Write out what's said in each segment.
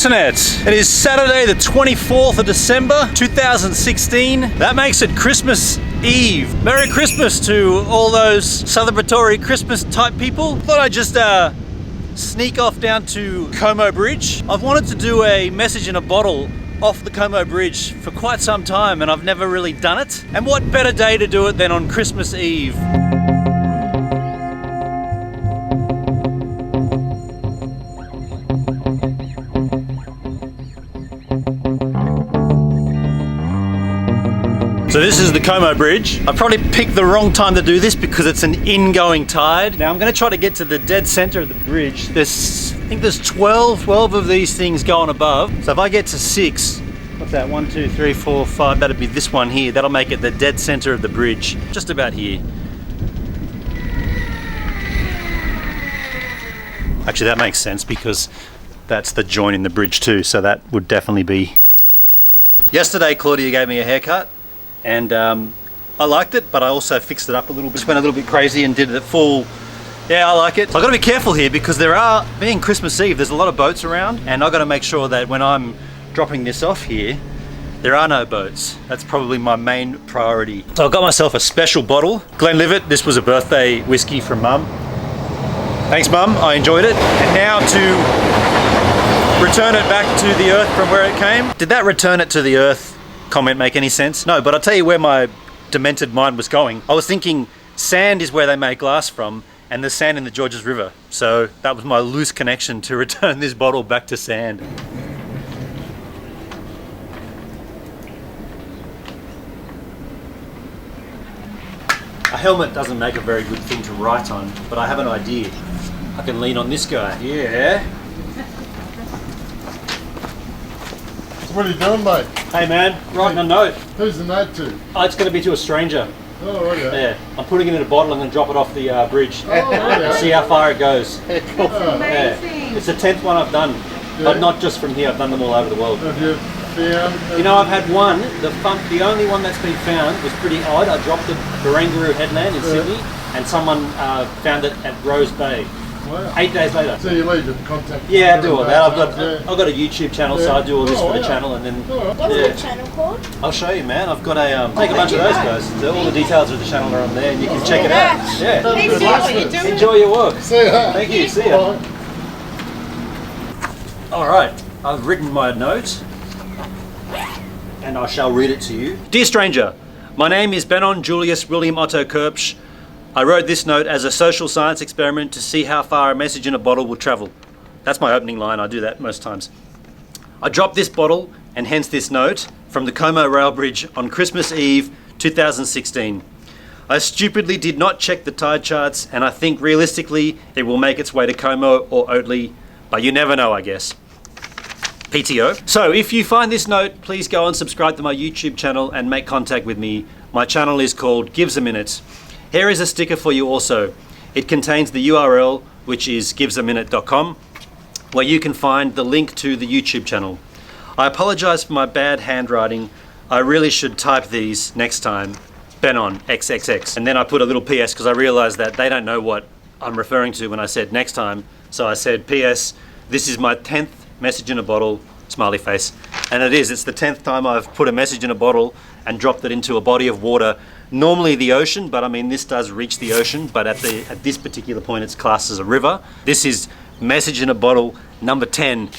internet. It is Saturday the 24th of December 2016. That makes it Christmas Eve. Merry Christmas to all those celebratory Christmas type people. Thought I'd just sneak off down to Como Bridge. I've wanted to do a message in a bottle off the Como Bridge for quite some time and I've never really done it. And what better day to do it than on Christmas Eve? So this is the Como Bridge. I probably picked the wrong time to do this because it's an ingoing tide. Now I'm gonna try to get to the dead center of the bridge. I think there's 12 of these things going above. So if I get to 6, what's that, 1, 2, 3, 4, 5, that'll be this one here. That'll make it the dead center of the bridge. Just about here. Actually that makes sense because that's the joint in the bridge too. So that would definitely be. Yesterday Claudia gave me a haircut. And I liked it, but I also fixed it up a little bit. Just went a little bit crazy and did it full. Yeah, I like it. So I've got to be careful here because being Christmas Eve, there's a lot of boats around, and I've got to make sure that when I'm dropping this off here, there are no boats. That's probably my main priority. So I got myself a special bottle. Glenlivet, this was a birthday whiskey from Mum. Thanks Mum, I enjoyed it. And now to return it back to the earth from where it came. Did that return it to the earth comment make any sense? No, but I'll tell you where my demented mind was going. I was thinking sand is where they make glass from, and there's sand in the Georges River. So that was my loose connection to return this bottle back to sand. A helmet doesn't make a very good thing to write on, but I have an idea. I can lean on this guy. Yeah. What are you doing, mate? Hey man, writing a note. Who's the note to? Oh, it's going to be to a stranger. Oh, right. Yeah, I'm putting it in a bottle. I'm going to drop it off the bridge. Oh, right. And see how far it goes. That's Yeah. It's the 10th one I've done, but not just from here. I've done them all over the world. Have you found? You know, I've had one. The only one that's been found was pretty odd. I dropped it at Barangaroo Headland in Sydney, and someone found it at Rose Bay. Wow. 8 days later. So you leave the contact? Yeah, I do all that. I've got a YouTube channel, so I do all this for the yeah. channel, and then What's the channel called? I'll show you, man. I've got a take a bunch of those guys. All the details of the channel are on there, and you can check it out. Yeah. Thanks for what you're doing. Enjoy your work. See ya. Thank you. See ya. All right. I've written my note, and I shall read it to you. Dear stranger, my name is Benon Julius William Otto Kirpsch. I wrote this note as a social science experiment to see how far a message in a bottle will travel. That's my opening line. I do that most times. I dropped this bottle, and hence this note, from the Como Rail Bridge on Christmas Eve 2016. I stupidly did not check the tide charts, and I think realistically it will make its way to Como or Oatley, but you never know, I guess. PTO. So if you find this note, please go and subscribe to my YouTube channel and make contact with me. My channel is called Gives a Minute. Here is a sticker for you also. It contains the URL, which is givesaminute.com, where you can find the link to the YouTube channel. I apologize for my bad handwriting. I really should type these next time. Benon XXX. And then I put a little PS because I realized that they don't know what I'm referring to when I said next time. So I said, PS, this is my 10th message in a bottle, smiley face. And it is, it's the 10th time I've put a message in a bottle and dropped it into a body of water. Normally the ocean, but I mean this does reach the ocean, but at this particular point it's classed as a river. This is message in a bottle number 10.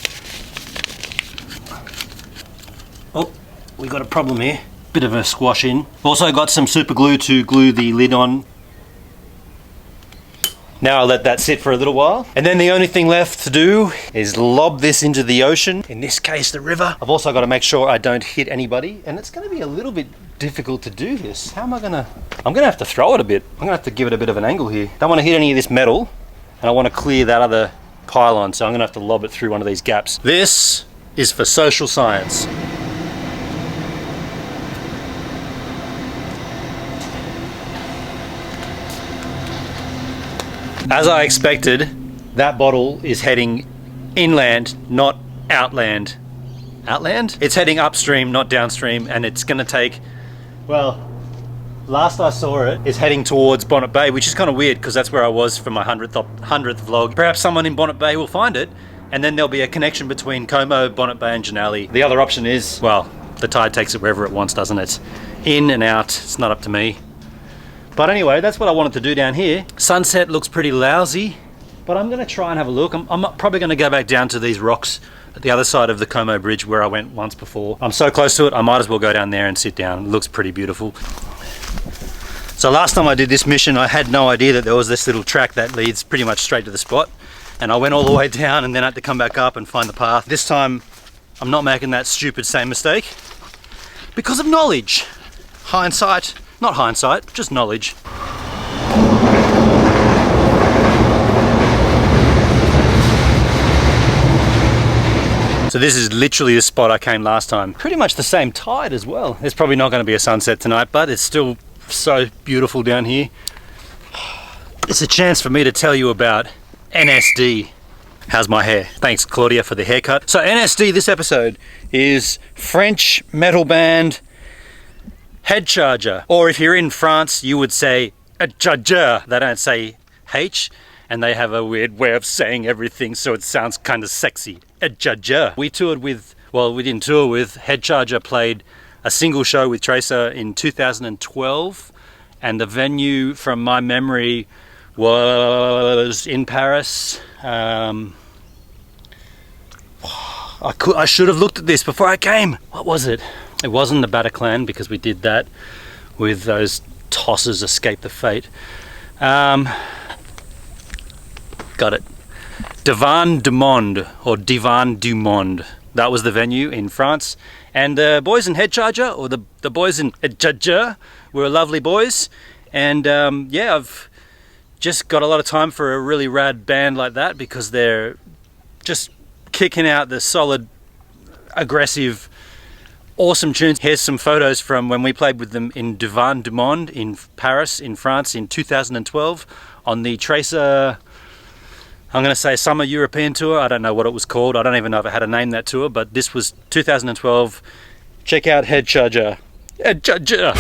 Oh, we got a problem here. Bit of a squash in. Also got some super glue to glue the lid on. Now I'll let that sit for a little while. And then the only thing left to do is lob this into the ocean, in this case the river. I've also got to make sure I don't hit anybody, and it's going to be a little bit difficult to do this. How am I going to... I'm going to have to throw it a bit. I'm going to have to give it a bit of an angle here. Don't want to hit any of this metal, and I want to clear that other pylon, so I'm going to have to lob it through one of these gaps. This is for social science. As I expected, that bottle is heading inland, not outland. Outland? It's heading upstream, not downstream, and it's gonna take, well, last I saw it, it's heading towards Bonnet Bay, which is kind of weird because that's where I was for my 100th vlog. Perhaps someone in Bonnet Bay will find it and then there'll be a connection between Como, Bonnet Bay and Janali. The other option is, well, the tide takes it wherever it wants, doesn't it? In and out, it's not up to me. But anyway, that's what I wanted to do down here. Sunset looks pretty lousy, but I'm gonna try and have a look. I'm probably gonna go back down to these rocks at the other side of the Como Bridge where I went once before. I'm so close to it, I might as well go down there and sit down. It looks pretty beautiful. So last time I did this mission, I had no idea that there was this little track that leads pretty much straight to the spot. And I went all the way down and then had to come back up and find the path. This time, I'm not making that stupid same mistake because of knowledge. Hindsight, not hindsight, just knowledge. So this is literally the spot I came last time. Pretty much the same tide as well. There's probably not going to be a sunset tonight, but it's still so beautiful down here. It's a chance for me to tell you about NSD. How's my hair? Thanks Claudia for the haircut. So NSD this episode is French metal band Head Charger. Or if you're in France, you would say a charger. They don't say H, and they have a weird way of saying everything, so it sounds kind of sexy. A charger. We toured with, well, we didn't tour with, Head Charger played a single show with Tracer in 2012, and the venue from my memory was in Paris. I should have looked at this before I came. What was it? It wasn't the Bataclan because we did that with those tosses Escape the Fate. Got it. Divan du Monde, or Divan du Monde. That was the venue in France. And the boys in Head Charger, or the boys in Head Charger, were lovely boys. And yeah, I've just got a lot of time for a really rad band like that because they're just kicking out the solid, aggressive, awesome tunes. Here's some photos from when we played with them in Divan du Monde in Paris, in France in 2012 on the Tracer, I'm going to say Summer European Tour. I don't know what it was called. I don't even know if it had a name, that tour, but this was 2012. Check out Head Charger. Head Charger!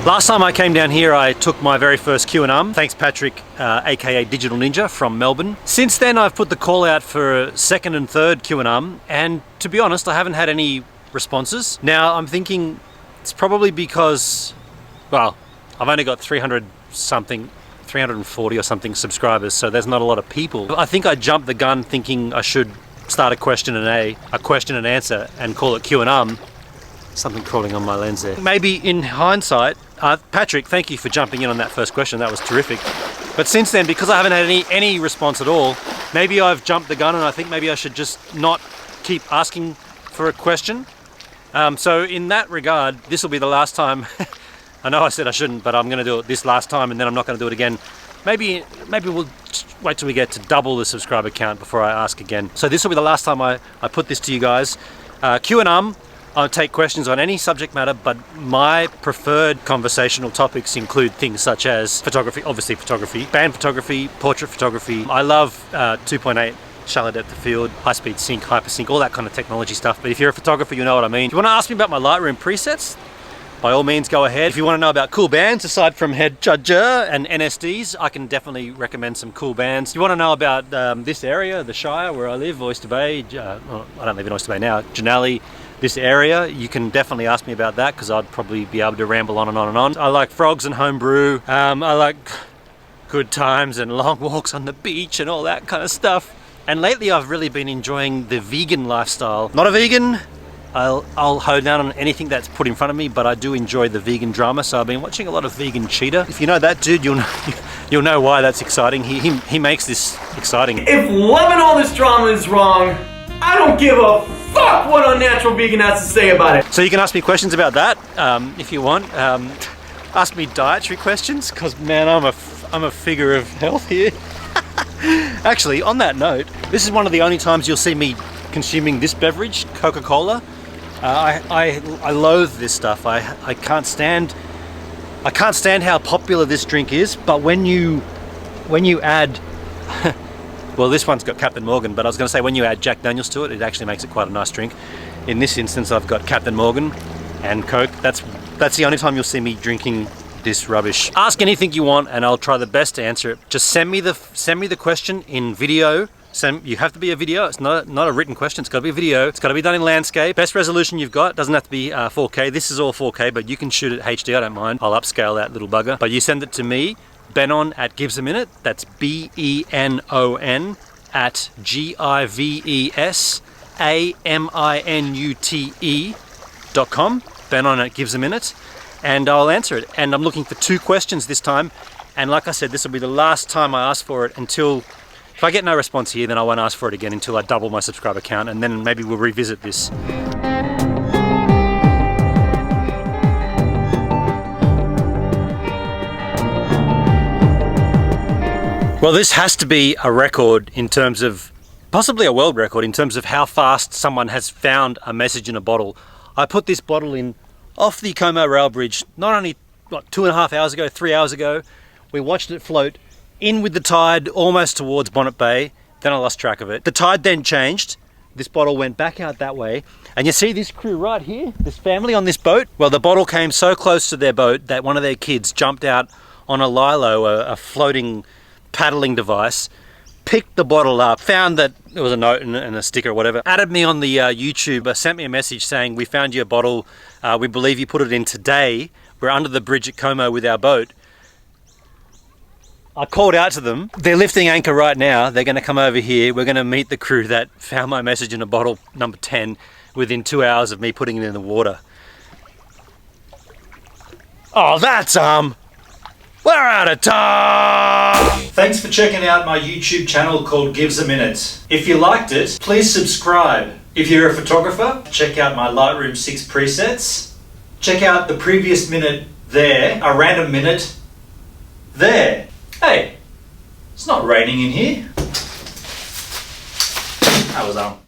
Last time I came down here, I took my very first Q&A. Thanks Patrick, aka Digital Ninja from Melbourne. Since then, I've put the call out for a second and third Q&A, and to be honest, I haven't had any responses. Now, I'm thinking it's probably because, well, I've only got 340 or something subscribers, so there's not a lot of people. I think I jumped the gun thinking I should start a question and answer, and call it Q&A. Something crawling on my lens there. Maybe in hindsight, Patrick, thank you for jumping in on that first question. That was terrific. But since then, because I haven't had any response at all, maybe I've jumped the gun and I think maybe I should just not keep asking for a question. So in that regard, this will be the last time. I know I said I shouldn't, but I'm going to do it this last time and then I'm not going to do it again. Maybe we'll just wait till we get to double the subscriber count before I ask again. So this will be the last time I put this to you guys. Q&A. I'll take questions on any subject matter, but my preferred conversational topics include things such as photography, obviously photography, band photography, portrait photography. I love 2.8 shallow depth of field, high-speed sync, hypersync, all that kind of technology stuff. But if you're a photographer, you know what I mean. If you want to ask me about my Lightroom presets, by all means go ahead. If you want to know about cool bands aside from Head Charger and NSDs, I can definitely recommend some cool bands. If you want to know about this area, the Shire where I live, Oyster Bay, well, I don't live in Oyster Bay now, Janali, this area, you can definitely ask me about that because I'd probably be able to ramble on and on and on. I like frogs and homebrew. I like good times and long walks on the beach and all that kind of stuff. And lately I've really been enjoying the vegan lifestyle. Not a vegan, I'll hold down on anything that's put in front of me, but I do enjoy the vegan drama, so I've been watching a lot of Vegan Cheetah. If you know that dude, you'll know why that's exciting. He makes this exciting. If loving all this drama is wrong, I don't give a fuck what Unnatural Vegan has to say about it. So you can ask me questions about that if you want. ask me dietary questions, because man, I'm a figure of health here. Actually, on that note, this is one of the only times you'll see me consuming this beverage, Coca-Cola. I loathe this stuff. I can't stand how popular this drink is. But when you add, well, this one's got Captain Morgan, but I was going to say when you add Jack Daniels to it, it actually makes it quite a nice drink. In this instance, I've got Captain Morgan and Coke. That's the only time you'll see me drinking this rubbish. Ask anything you want and I'll try the best to answer it. Just send me the question in video. You have to be a video. It's not a written question. It's got to be a video. It's got to be done in landscape. Best resolution you've got. Doesn't have to be 4K. This is all 4K, but you can shoot it HD. I don't mind. I'll upscale that little bugger. But you send it to me, Benon at Gives a Minute. That's BENON at GIVESAMINUTE.com. Benon at Gives a Minute. And I'll answer it. And I'm looking for 2 questions this time. And like I said, this will be the last time I ask for it until, if I get no response here, then I won't ask for it again until I double my subscriber count, and then maybe we'll revisit this. Well, this has to be a record in terms of, possibly a world record in terms of how fast someone has found a message in a bottle. I put this bottle in off the Como Rail Bridge, not only 2.5 hours ago, 3 hours ago. We watched it float in with the tide almost towards Bonnet Bay, then I lost track of it. The tide then changed, this bottle went back out that way, and you see this crew right here, this family on this boat? Well, the bottle came so close to their boat that one of their kids jumped out on a lilo, a floating paddling device, picked the bottle up, found that there was a note and a sticker or whatever, added me on the YouTube, sent me a message saying, we found your bottle, we believe you put it in today, we're under the bridge at Como with our boat. I called out to them, they're lifting anchor right now, they're going to come over here, we're going to meet the crew that found my message in a bottle number 10 within 2 hours of me putting it in the water. Oh, that's we're out of time! Thanks for checking out my YouTube channel called Gives a Minute. If you liked it, please subscribe. If you're a photographer, check out my Lightroom 6 presets. Check out the previous minute there, a random minute there. Hey, it's not raining in here. That was